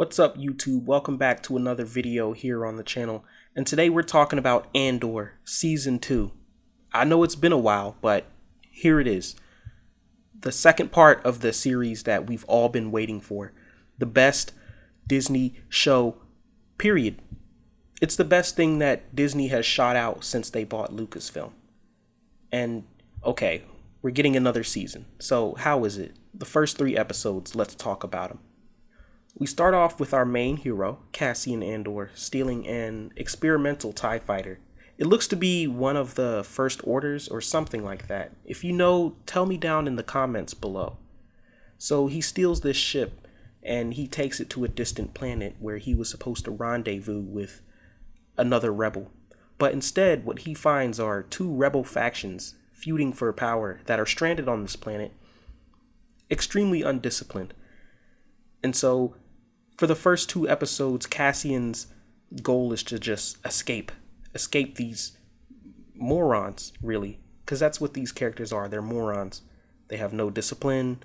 What's up, YouTube? Welcome back to another video here on the channel. And today we're talking about Andor Season 2. I know it's been a while, but here it is. The second part of the series that we've all been waiting for. The best Disney show, period. It's the best thing that Disney has shot out since they bought Lucasfilm. And, okay, we're getting another season. So, how is it? The first 3 episodes, let's talk about them. We start off with our main hero, Cassian Andor, stealing an experimental TIE fighter. It looks to be one of the First Orders or something like that. If you know, tell me down in the comments below. So he steals this ship and he takes it to a distant planet where he was supposed to rendezvous with another rebel. But instead, what he finds are 2 rebel factions feuding for power that are stranded on this planet, extremely undisciplined. And so, for the first 2 episodes, Cassian's goal is to just escape these morons, really, because that's what these characters are. They're morons. They have no discipline.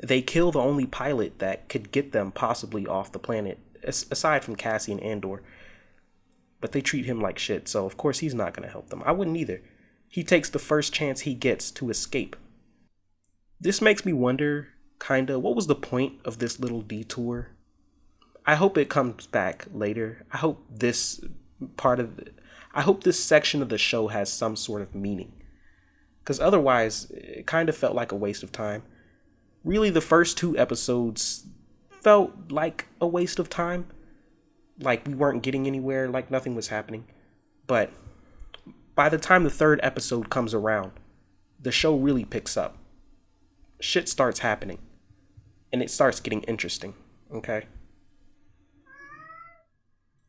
They kill the only pilot that could get them possibly off the planet, aside from Cassian Andor. But they treat him like shit, so of course he's not going to help them. I wouldn't either. He takes the first chance he gets to escape. This makes me wonder, kinda, what was the point of this little detour? I hope it comes back later. I hope this section of the show has some sort of meaning. Because otherwise, it kind of felt like a waste of time. Really, the first 2 episodes felt like a waste of time. Like we weren't getting anywhere, like nothing was happening. But by the time the 3rd episode comes around, the show really picks up. Shit starts happening. And it starts getting interesting, okay?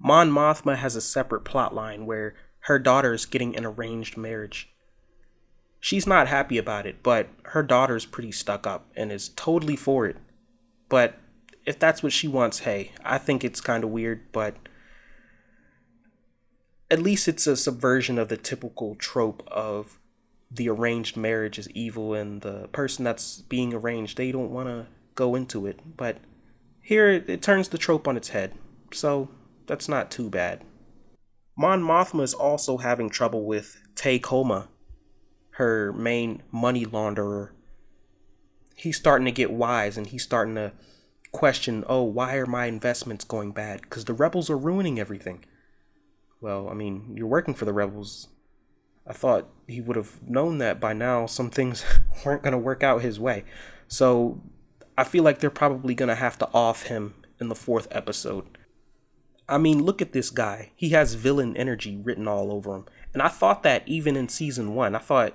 Mon Mothma has a separate plotline where her daughter's getting an arranged marriage. She's not happy about it, but her daughter's pretty stuck up and is totally for it. But if that's what she wants, hey, I think it's kind of weird, but at least it's a subversion of the typical trope of the arranged marriage is evil and the person that's being arranged, they don't want to go into it. But here it turns the trope on its head, so that's not too bad. Mon Mothma is also having trouble with Tay Koma, her main money launderer. He's starting to get wise and he's starting to question, oh, why are my investments going bad? Because the rebels are ruining everything. Well, I mean, you're working for the rebels. I thought he would have known that by now some things weren't going to work out his way. So I feel like they're probably going to have to off him in the 4th episode. I mean, look at this guy. He has villain energy written all over him. And I thought that even in season 1. I thought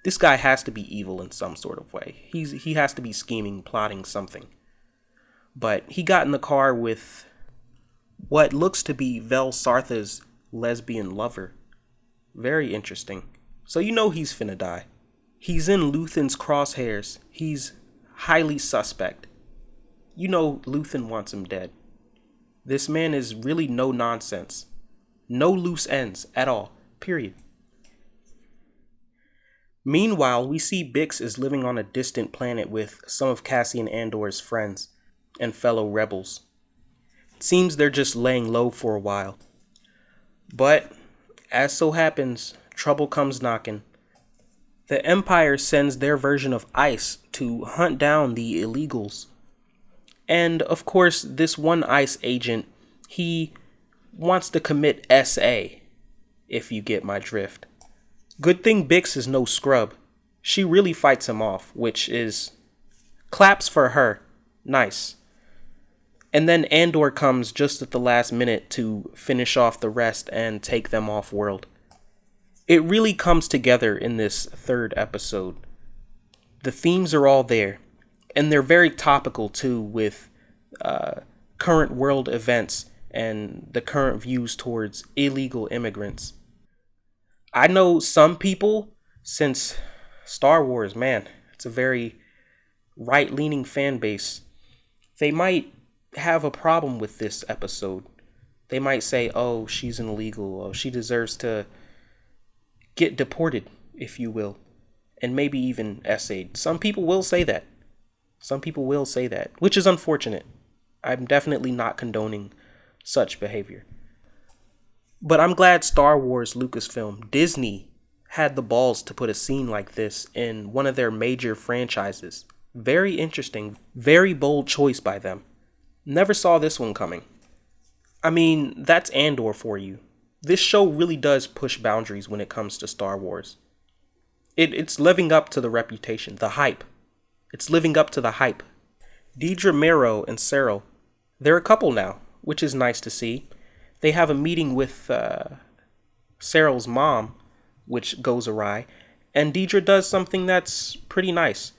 this guy has to be evil in some sort of way. He has to be scheming, plotting something. But he got in the car with what looks to be Vel Sartha's lesbian lover. Very interesting. So you know he's finna die. He's in Luthen's crosshairs. He's highly suspect. You know Luthen wants him dead. This man is really no nonsense. No loose ends at all. Period. Meanwhile, we see Bix is living on a distant planet with some of Cassian Andor's friends and fellow rebels. It seems they're just laying low for a while. But, as so happens, trouble comes knocking. The Empire sends their version of ICE to hunt down the illegals. And, of course, this one ICE agent, he wants to commit SA, if you get my drift. Good thing Bix is no scrub. She really fights him off, which is claps for her. Nice. And then Andor comes just at the last minute to finish off the rest and take them off-world. It really comes together in this 3rd episode. The themes are all there. And they're very topical, too, with current world events and the current views towards illegal immigrants. I know some people, since Star Wars, man, it's a very right-leaning fan base. They might have a problem with this episode. They might say, oh, she's an illegal, oh, she deserves to get deported, if you will, and maybe even SA'd. Some people will say that. Some people will say that, which is unfortunate. I'm definitely not condoning such behavior. But I'm glad Star Wars, Lucasfilm, Disney had the balls to put a scene like this in one of their major franchises. Very interesting, very bold choice by them. Never saw this one coming. I mean, that's Andor for you. This show really does push boundaries when it comes to Star Wars. It's living up to the reputation, the hype. It's living up to the hype. Deidre Mero and Cyril, they're a couple now, which is nice to see. They have a meeting with Cyril's mom, which goes awry, and Deidre does something that's pretty nice.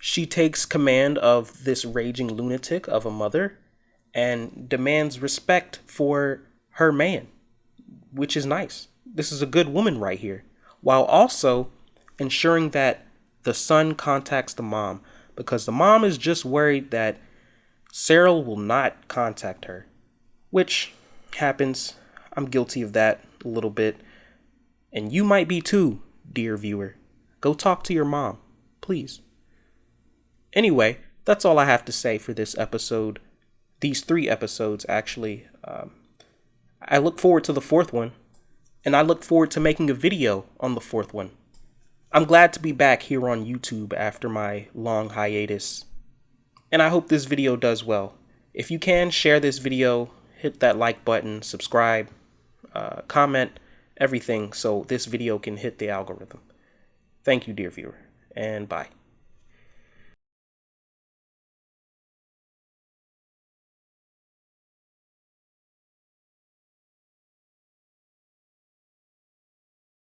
She takes command of this raging lunatic of a mother and demands respect for her man, which is nice. This is a good woman right here, while also ensuring that the son contacts the mom, because the mom is just worried that Cyril will not contact her, which happens. I'm guilty of that a little bit, and you might be too, dear viewer. Go talk to your mom, please. Anyway, that's all I have to say for this episode. These 3 episodes, actually. I look forward to the 4th one, and I look forward to making a video on the 4th one. I'm glad to be back here on YouTube after my long hiatus, and I hope this video does well. If you can, share this video, hit that like button, subscribe, comment, everything, so this video can hit the algorithm. Thank you, dear viewer, and bye.